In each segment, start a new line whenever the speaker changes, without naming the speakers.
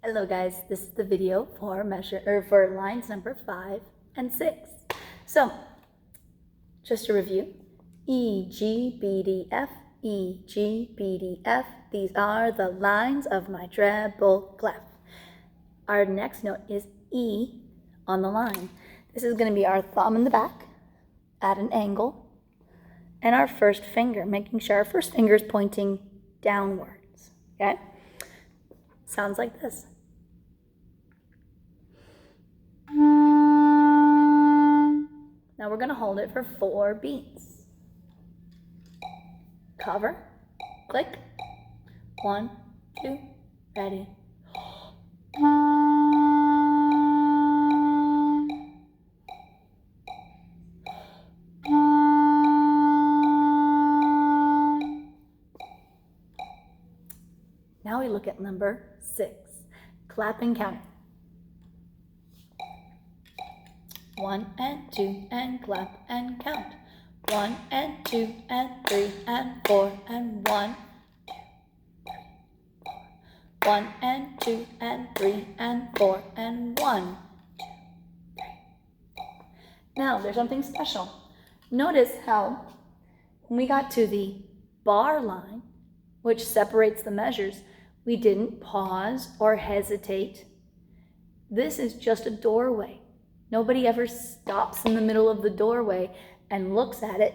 Hello guys, this is the video for lines number 5 and 6. So, just to review, E, G, B, D, F, E, G, B, D, F. These are the lines of my treble clef. Our next note is E on the line. This is going to be our thumb in the back at an angle and our first finger, making sure our first finger is pointing downwards, okay? Sounds like this. Now we're going to hold it for 4 beats. Cover, click, 1, 2, ready. Now we look at number 6, clap and count. 1 and 2 and clap and count. 1 and 2 and 3 and 4 and 1, 2, 3, 4. 1 and 2 and 3 and 4 and 1, 2, 3, 4. Now there's something special. Notice how when we got to the bar line, which separates the measures, we didn't pause or hesitate. This is just a doorway. Nobody ever stops in the middle of the doorway and looks at it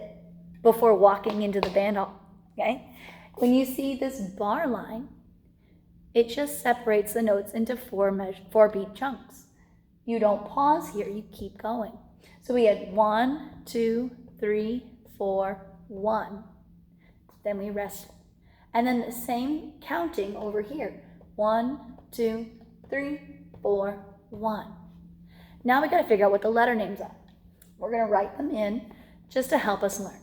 before walking into the band hall, okay? When you see this bar line, it just separates the notes into 4 beat chunks. You don't pause here, you keep going. So we had 1, 2, 3, 4, 1. Then we rest. And then the same counting over here. 1, 2, 3, 4, 1. Now we got to figure out what the letter names are. We're going to write them in just to help us learn.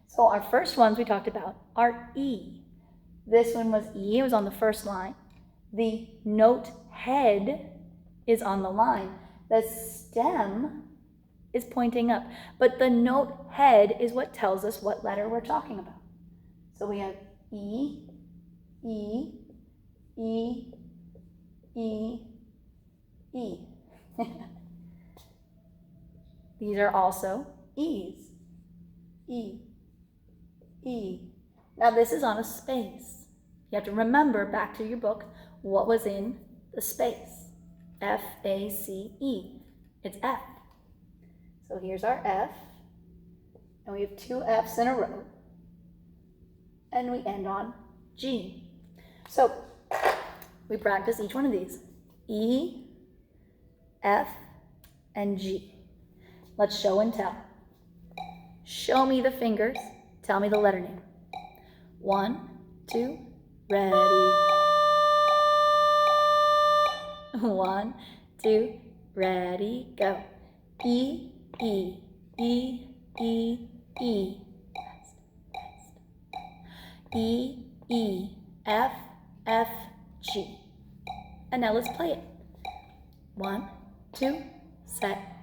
So our first ones we talked about are E. This one was E, it was on the first line. The note head is on the line. The stem is pointing up, but the note head is what tells us what letter we're talking about. So we have E, E, E, E, E. These are also E's. E, E. Now this is on a space. You have to remember back to your book what was in the space. F-A-C-E. It's F. So here's our F. And we have 2 F's in a row. And we end on G. So we practice each one of these. E, F, and G. Let's show and tell. Show me the fingers. Tell me the letter name. 1, 2, ready. 1, 2, ready, go. E, E, E, E, E. E, E, F, F, G. And now let's play it. 1, 2, set.